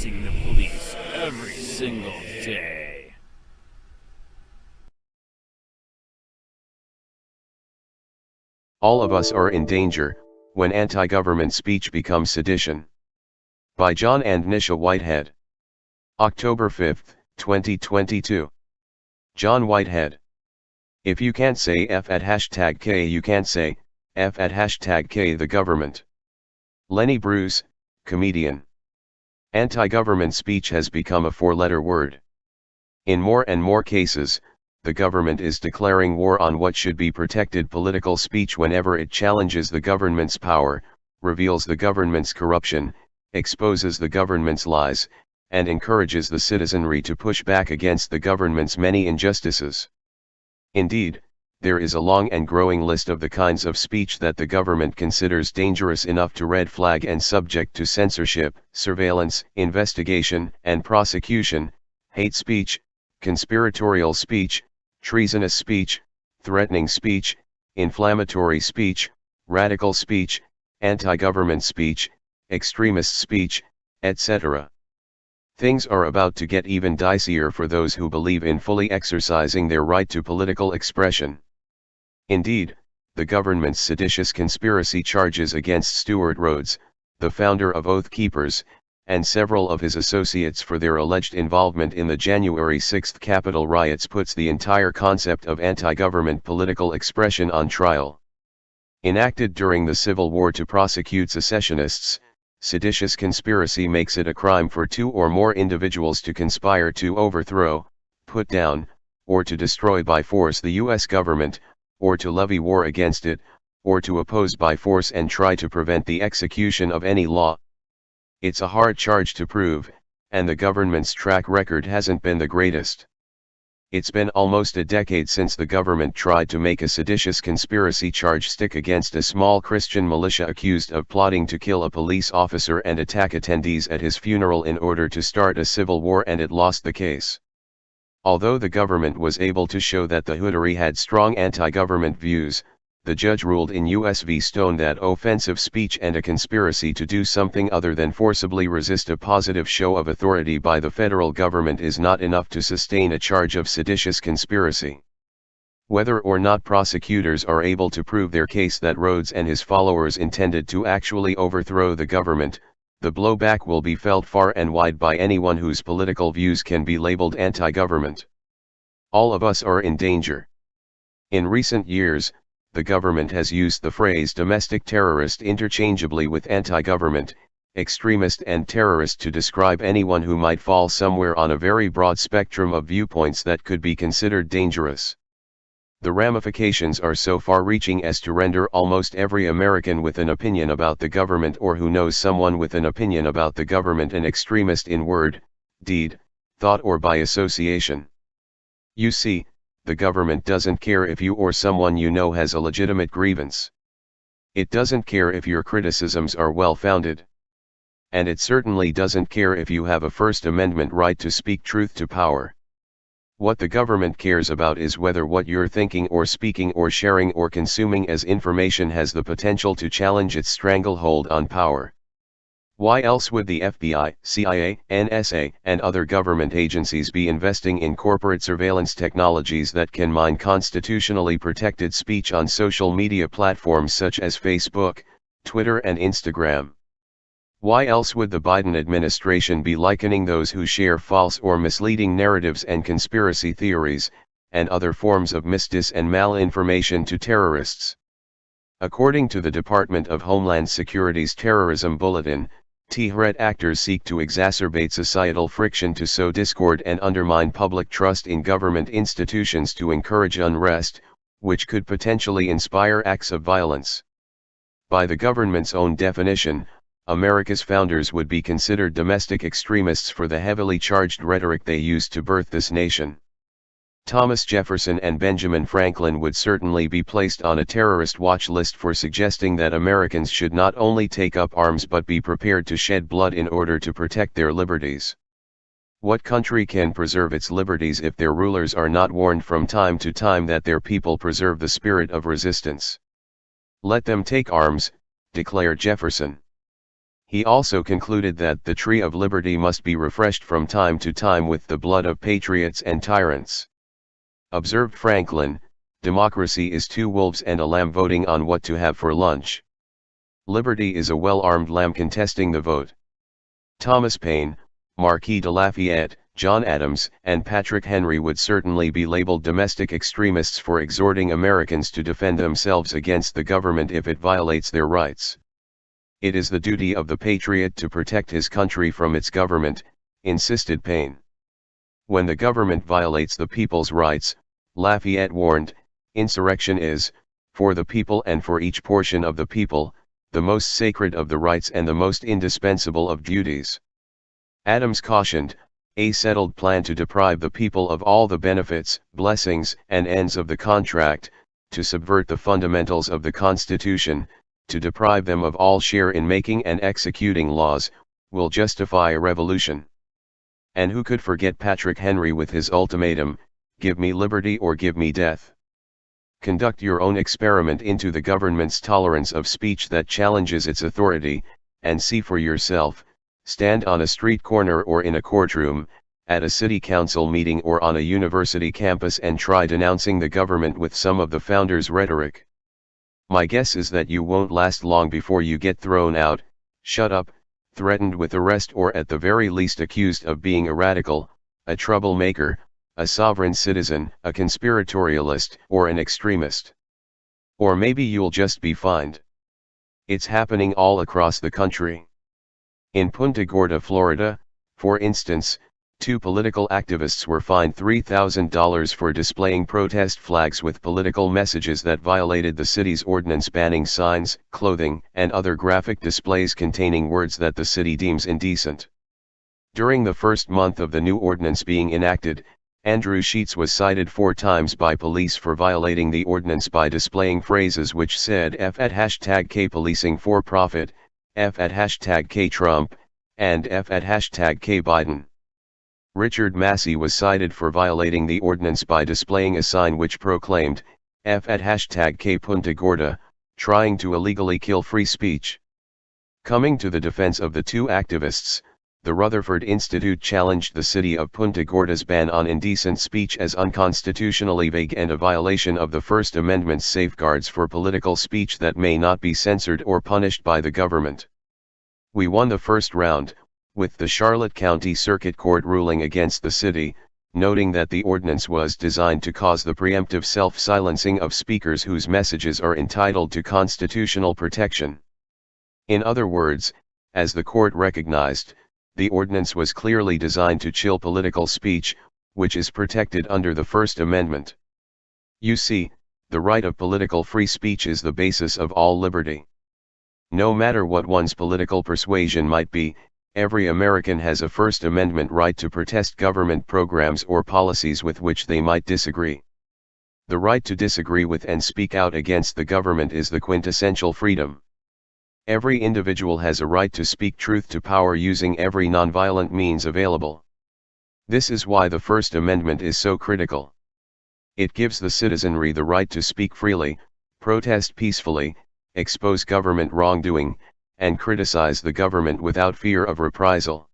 facing the police every single day. All of us are in danger when anti-government speech becomes sedition. By John and Nisha Whitehead. October 5, 2022. John Whitehead. If you can't say F at #K, you can't say F at #K the government. Lenny Bruce, comedian. Anti-government speech has become a four-letter word. In more and more cases, the government is declaring war on what should be protected political speech whenever it challenges the government's power, reveals the government's corruption, exposes the government's lies, and encourages the citizenry to push back against the government's many injustices. Indeed, there is a long and growing list of the kinds of speech that the government considers dangerous enough to red flag and subject to censorship, surveillance, investigation, and prosecution: hate speech, conspiratorial speech, treasonous speech, threatening speech, inflammatory speech, radical speech, anti-government speech, extremist speech, etc. Things are about to get even dicier for those who believe in fully exercising their right to political expression. Indeed, the government's seditious conspiracy charges against Stewart Rhodes, the founder of Oath Keepers, and several of his associates for their alleged involvement in the January 6 Capitol riots puts the entire concept of anti-government political expression on trial. Enacted during the Civil War to prosecute secessionists, seditious conspiracy makes it a crime for two or more individuals to conspire to overthrow, put down, or to destroy by force the U.S. government, or to levy war against it, or to oppose by force and try to prevent the execution of any law. It's a hard charge to prove, and the government's track record hasn't been the greatest. It's been almost a decade since the government tried to make a seditious conspiracy charge stick against a small Christian militia accused of plotting to kill a police officer and attack attendees at his funeral in order to start a civil war, and it lost the case. Although the government was able to show that the Hootery had strong anti-government views, the judge ruled in U.S. v. Stone that offensive speech and a conspiracy to do something other than forcibly resist a positive show of authority by the federal government is not enough to sustain a charge of seditious conspiracy. Whether or not prosecutors are able to prove their case that Rhodes and his followers intended to actually overthrow the government, the blowback will be felt far and wide by anyone whose political views can be labeled anti-government. All of us are in danger. In recent years, the government has used the phrase domestic terrorist interchangeably with anti-government, extremist and terrorist to describe anyone who might fall somewhere on a very broad spectrum of viewpoints that could be considered dangerous. The ramifications are so far-reaching as to render almost every American with an opinion about the government or who knows someone with an opinion about the government an extremist in word, deed, thought, or by association. You see, the government doesn't care if you or someone you know has a legitimate grievance. It doesn't care if your criticisms are well-founded. And it certainly doesn't care if you have a First Amendment right to speak truth to power. What the government cares about is whether what you're thinking or speaking or sharing or consuming as information has the potential to challenge its stranglehold on power. Why else would the FBI, CIA, NSA, and other government agencies be investing in corporate surveillance technologies that can mine constitutionally protected speech on social media platforms such as Facebook, Twitter, and Instagram? Why else would the Biden administration be likening those who share false or misleading narratives and conspiracy theories, and other forms of misdis and malinformation to terrorists? According to the Department of Homeland Security's Terrorism Bulletin, threat actors seek to exacerbate societal friction to sow discord and undermine public trust in government institutions to encourage unrest, which could potentially inspire acts of violence. By the government's own definition, America's founders would be considered domestic extremists for the heavily charged rhetoric they used to birth this nation. Thomas Jefferson and Benjamin Franklin would certainly be placed on a terrorist watch list for suggesting that Americans should not only take up arms but be prepared to shed blood in order to protect their liberties. What country can preserve its liberties if their rulers are not warned from time to time that their people preserve the spirit of resistance? Let them take arms, declared Jefferson. He also concluded that the tree of liberty must be refreshed from time to time with the blood of patriots and tyrants. Observed Franklin, democracy is two wolves and a lamb voting on what to have for lunch. Liberty is a well-armed lamb contesting the vote. Thomas Paine, Marquis de Lafayette, John Adams, and Patrick Henry would certainly be labeled domestic extremists for exhorting Americans to defend themselves against the government if it violates their rights. It is the duty of the patriot to protect his country from its government, insisted Paine. When the government violates the people's rights, Lafayette warned, insurrection is, for the people and for each portion of the people, the most sacred of the rights and the most indispensable of duties. Adams cautioned, a settled plan to deprive the people of all the benefits, blessings, and ends of the contract, to subvert the fundamentals of the Constitution, to deprive them of all share in making and executing laws, will justify a revolution. And who could forget Patrick Henry with his ultimatum, give me liberty or give me death? Conduct your own experiment into the government's tolerance of speech that challenges its authority, and see for yourself. Stand on a street corner or in a courtroom, at a city council meeting or on a university campus and try denouncing the government with some of the founders' rhetoric. My guess is that you won't last long before you get thrown out, shut up, threatened with arrest or at the very least accused of being a radical, a troublemaker, a sovereign citizen, a conspiratorialist, or an extremist. Or maybe you'll just be fined. It's happening all across the country. In Punta Gorda, Florida, for instance, 2 political activists were fined $3,000 for displaying protest flags with political messages that violated the city's ordinance banning signs, clothing, and other graphic displays containing words that the city deems indecent. During the first month of the new ordinance being enacted, Andrew Sheets was cited 4 times by police for violating the ordinance by displaying phrases which said F at #K policing for profit, F at #K Trump, and F at #K Biden. Richard Massey was cited for violating the ordinance by displaying a sign which proclaimed, F at #K Punta Gorda, trying to illegally kill free speech. Coming to the defense of the 2 activists, the Rutherford Institute challenged the city of Punta Gorda's ban on indecent speech as unconstitutionally vague and a violation of the First Amendment's safeguards for political speech that may not be censored or punished by the government. We won the first round, with the Charlotte County Circuit Court ruling against the city, noting that the ordinance was designed to cause the preemptive self-silencing of speakers whose messages are entitled to constitutional protection. In other words, as the court recognized, the ordinance was clearly designed to chill political speech, which is protected under the First Amendment. You see, the right of political free speech is the basis of all liberty. No matter what one's political persuasion might be, every American has a First Amendment right to protest government programs or policies with which they might disagree. The right to disagree with and speak out against the government is the quintessential freedom. Every individual has a right to speak truth to power using every nonviolent means available. This is why the First Amendment is so critical. It gives the citizenry the right to speak freely, protest peacefully, expose government wrongdoing, and criticize the government without fear of reprisal.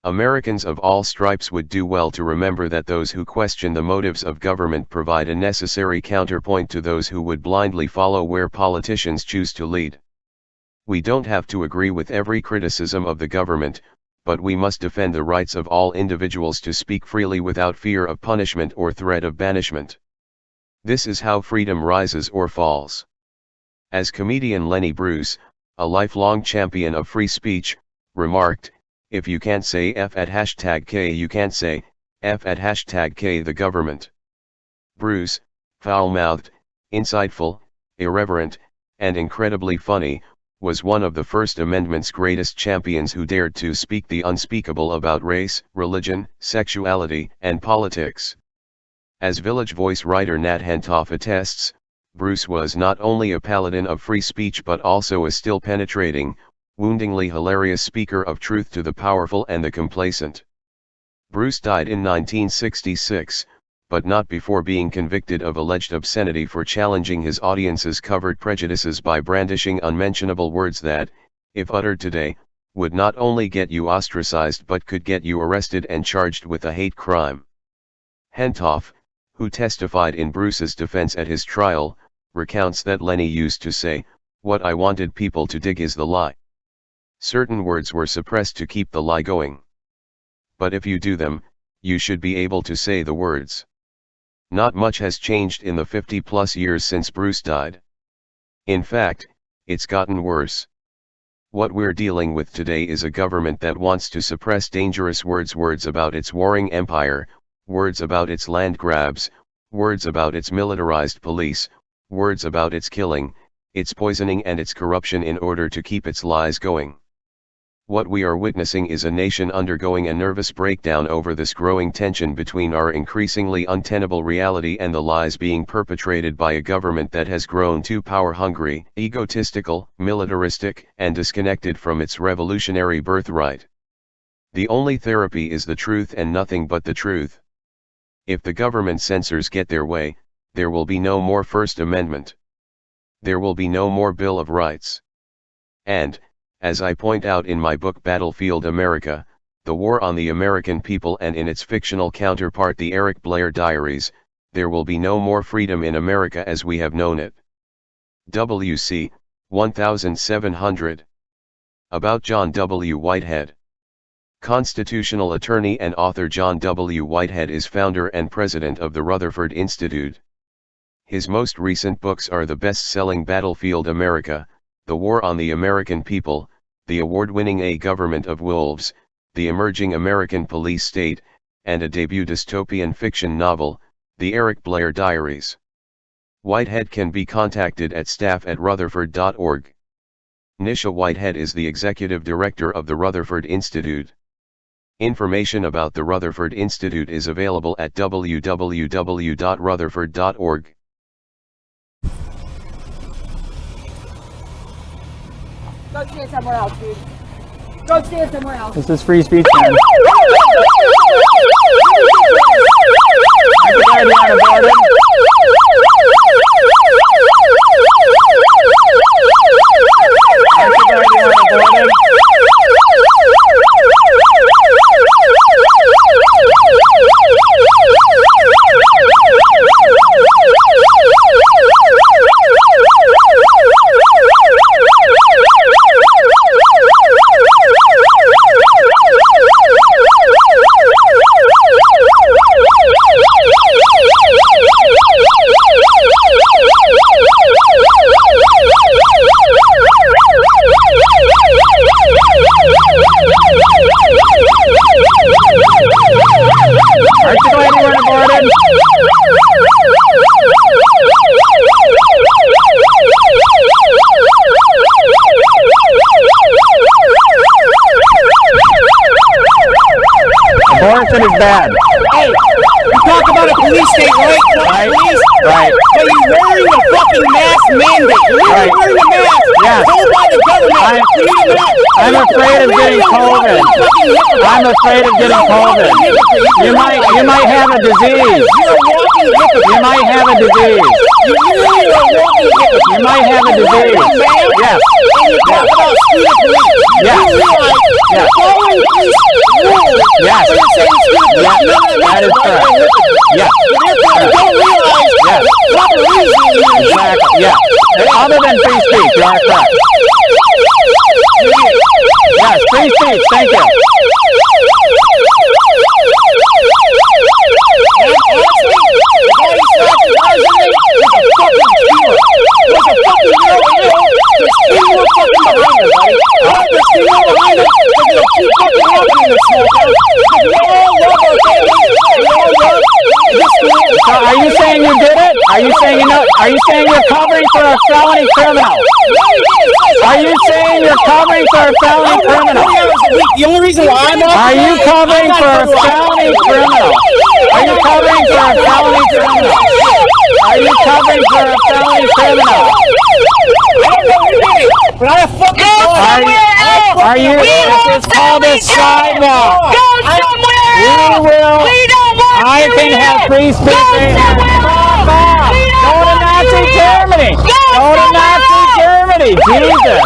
Americans of all stripes would do well to remember that those who question the motives of government provide a necessary counterpoint to those who would blindly follow where politicians choose to lead. We don't have to agree with every criticism of the government, but we must defend the rights of all individuals to speak freely without fear of punishment or threat of banishment. This is how freedom rises or falls. As comedian Lenny Bruce, a lifelong champion of free speech, remarked, if you can't say F at #K you can't say, F at #K the government. Bruce, foul-mouthed, insightful, irreverent, and incredibly funny, was one of the First Amendment's greatest champions who dared to speak the unspeakable about race, religion, sexuality, and politics. As Village Voice writer Nat Hentoff attests, Bruce was not only a paladin of free speech but also a still penetrating, woundingly hilarious speaker of truth to the powerful and the complacent. Bruce died in 1966, but not before being convicted of alleged obscenity for challenging his audience's covered prejudices by brandishing unmentionable words that, if uttered today, would not only get you ostracized but could get you arrested and charged with a hate crime. Hentoff, who testified in Bruce's defense at his trial, recounts that Lenny used to say, "What I wanted people to dig is the lie." Certain words were suppressed to keep the lie going. But if you do them, you should be able to say the words. Not much has changed in the 50+ years since Bruce died. In fact, it's gotten worse. What we're dealing with today is a government that wants to suppress dangerous words about its warring empire, words about its land grabs, words about its militarized police, words about its killing, its poisoning and its corruption in order to keep its lies going. What we are witnessing is a nation undergoing a nervous breakdown over this growing tension between our increasingly untenable reality and the lies being perpetrated by a government that has grown too power-hungry, egotistical, militaristic, and disconnected from its revolutionary birthright. The only therapy is the truth and nothing but the truth. If the government censors get their way, there will be no more First Amendment. There will be no more Bill of Rights. And, as I point out in my book Battlefield America, The War on the American People and in its fictional counterpart The Eric Blair Diaries, there will be no more freedom in America as we have known it. W.C. 1700. About John W. Whitehead. Constitutional attorney and author John W. Whitehead is founder and president of the Rutherford Institute. His most recent books are the best-selling Battlefield America, The War on the American People, the award-winning A Government of Wolves, The Emerging American Police State, and a debut dystopian fiction novel, The Eric Blair Diaries. Whitehead can be contacted at staff@rutherford.org. Nisha Whitehead is the executive director of the Rutherford Institute. Information about the Rutherford Institute is available at www.rutherford.org. Go stand somewhere else, dude. Go stand somewhere else. This is free speech, man. Abortion is bad. Hey, you talk about a police state, right? Right. Police, Right. but you're wearing a fucking mask mandate. You're Right. wearing a mask. Yes. Told by the government. You need a mask. I'm afraid of getting COVID. I'm afraid of getting COVID. You might have a disease. You're a walking hypocrite. You might have a disease. You really are a walking hypocrite. You might have a disease. Yes. And you talk about screw the police. Yes. You realize Yes. you're following police rules. Yes. But you're saying screw the police. Yes. None of That is makes you a correct. hypocrite. Yes. Therefore, you don't realize Yes. what the reason is. Exactly. Yeah. Other than free speech, you are correct. Yes, free speech. Thank you. So are you saying you did it? Are you saying you know? Are you saying you're covering for a felony criminal? Are you saying you're covering for a felony criminal? The only reason why I'm Are you covering for a felony criminal? Are you covering for a felony criminal? Are you covering for a felony criminal? But I have fucking Are you? This is called a sidewalk. Go somewhere We else. will. We don't want I you can here. have free speech. Go somewhere else. We don't Go to want Nazi you here. Germany. Go Go to somewhere Nazi else. Germany. Jesus.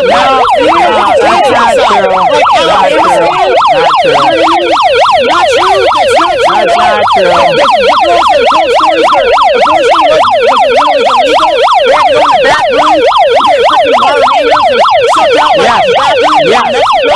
not true. Not true. Not true. That's not true. That's not true. The girls that told stories where abortion was illegal. They had to go in the back room and get freaking margaritas and sucked out by the bathroom. Yes.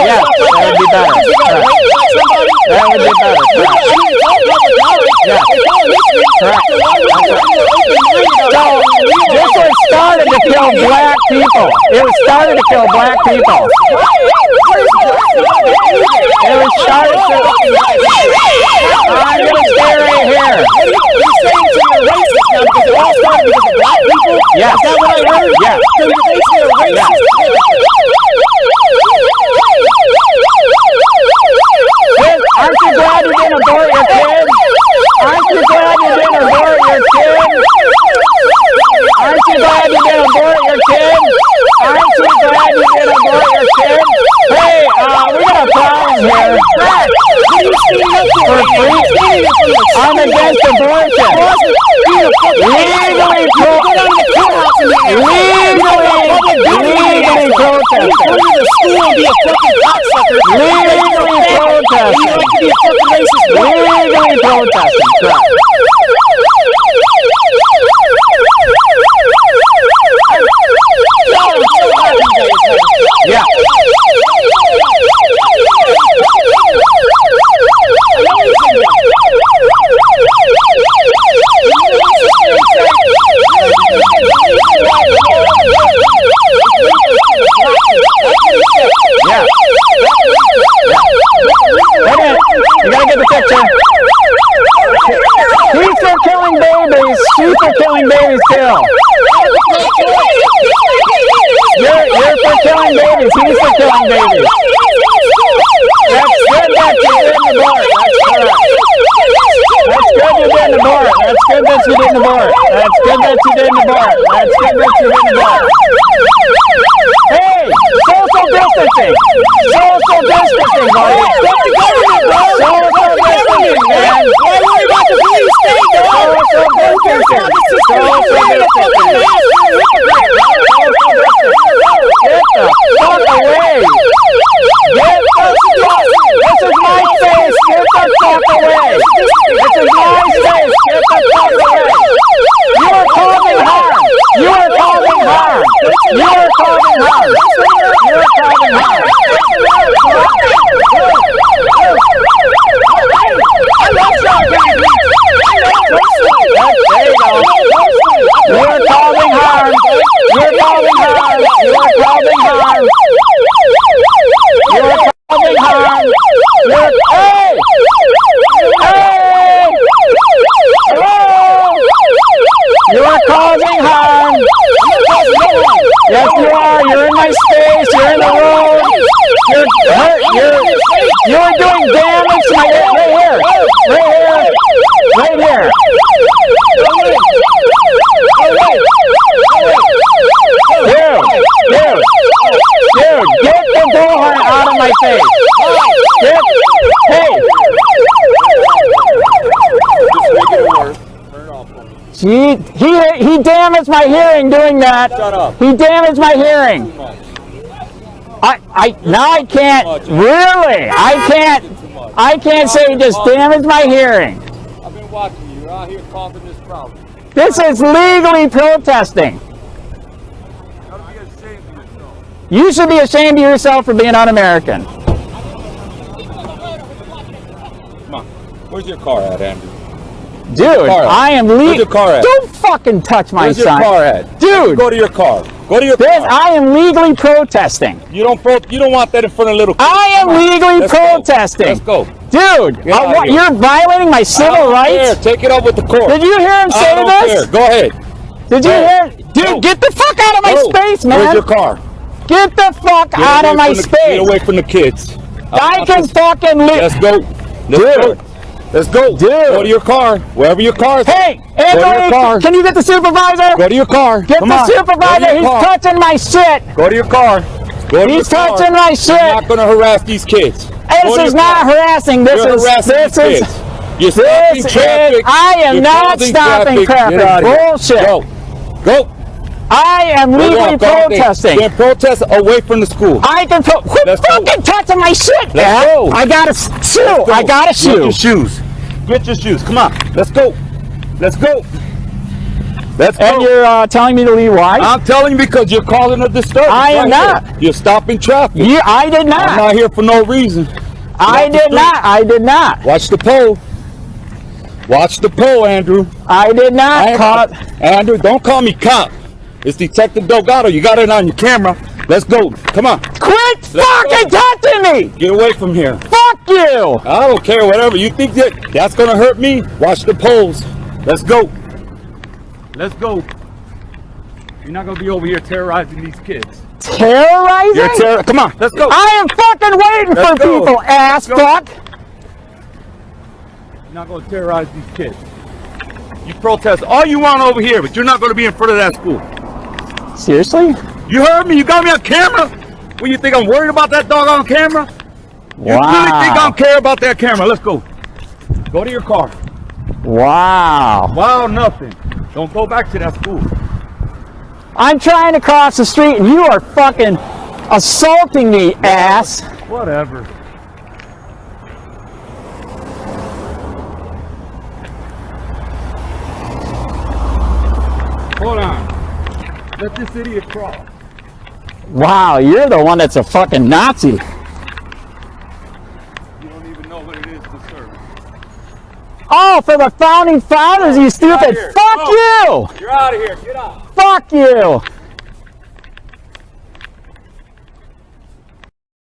Yes. That would be better. Because they got raped by somebody. That would be better. I mean, it's all public knowledge. Yeah. It's all history. Correct. So why would you be open-minded about it? This was started to kill black people. It was started to kill black people. It was started to... I'm going to stay right here. You're saying to your racist now because it all started because of black people? Yes. Is that what I heard? Yes. So you're basically a racist? Aren't you glad you didn't abort your kid? Aren't you glad you didn't abort your kid? Aren't you glad you didn't abort your kid? Aren't you glad you didn't abort your kid? Hey, we got a problem here. What are you standing up for? For free? I'm against abortion. Legally protesting. You go to the school and be a fucking cocksucker. Legally protesting. You like to be a fucking racist. Legally protesting. Correct. Yeah. Yeah. Wait a minute. You gotta get the picture. He's for killing babies. She's for killing babies too. You're for killing babies. He's for killing babies. That's good that you didn't abort. That's correct. That's good you didn't abort. That's good that you didn't abort. That's good that you didn't abort. That's good that you didn't abort. Hey, social distancing. Social distancing, buddy. Social distancing, man. Why worry about the police state, dog? Social distancing. Social distancing. Get the fuck away. Get the fuck. This is my space. Get the fuck away. This is my space. Get the fuck away. You are causing harm. You are causing harm. You are causing harm. You are causing harm. I love Sean Kennedy. There you go. You are causing harm. You are causing harm. You are causing harm. You are causing harm. Hey! Hey! Hello! You are causing harm. Yes, you are. You're in my space. You're in the road. You're doing damage to my right here. Right here. Right here. Dude, get the bullhorn out of my face. Hey. He damaged my hearing doing that. Shut up. He damaged my hearing. Now I can't. Really? I can't say he just damaged my hearing. I've been watching you. You're out here causing this problem. This is legally protesting. Gotta be ashamed of yourself. You should be ashamed of yourself for being un-American. Come on. Where's your car at, Andrew? Dude, I am Where's your car at? Don't fucking touch my Where's your son. car at? Dude, Go to your car. Go to your car. I am legally protesting. You don't want that in front of little kids. I am legally Let's go. protesting. Let's go. Dude, Get out of here. you're violating my I civil don't rights? care. Take it up with the court. Did you hear him say I don't this? care. Go ahead. Did you Go. hear? Dude, Go. get the fuck out of my Go. space, man. Where's your car? Get the fuck out of my space. Get away from the kids. I can fucking leave. Let's go. Let's go. Let's go. Dude. Go to your car. Wherever your car is. Hey, Go to your Anthony, car. can you get the supervisor? Go to your car. Get Come the on. Go to supervisor. your He's car. touching my shit. Go to your car. Go to He's your car. touching my shit. You're not going to harass these kids. Go This to is your not car. harassing. You're harassing these kids. You're stopping traffic. I am You're not causing stopping Get out traffic. of here. Bullshit. Go. Go. I am legally protesting. Then protest away from the school. I can quit Let's go. fucking touching my shit, Let's man. go. I got a shoe. I got a Get shoe. your shoes. Get your shoes. Come on. Let's go. Let's go. Let's go. And you're telling me to leave why? I'm telling you because you're causing a disturbance. I am not. Here. You're stopping traffic. I did not. I'm not here for no reason. I did not. I did not. Watch the pole. Watch the pole, Andrew. I did not, cop. Andrew, don't call me cop. It's Detective Delgado. You got it on your camera. Let's go. Come on. Quit fucking touching me. Get away from here. Fuck you. I don't care, whatever. You think that's going to hurt me? Watch the poles. Let's go. Let's go. You're not going to be over here terrorizing these kids. Terrorizing? Come on. Let's go. I am fucking waiting for people, ass fuck. You're not going to terrorize these kids. You protest all you want over here, but you're not going to be in front of that school. Seriously? You heard me. You got me on camera. What, you think I'm worried about that dog on camera? You really think I don't care about that camera? Let's go. Go to your car. Wow. Wow, nothing. Don't go back to that school. I'm trying to cross the street and you are fucking assaulting me, ass. Whatever. Hold on. Let this idiot cross. Wow, you're the one that's a fucking Nazi. You don't even know what it is to serve. Oh, for the founding fathers, you stupid. here. Fuck Go. you. You're out of here. Get out. Fuck you.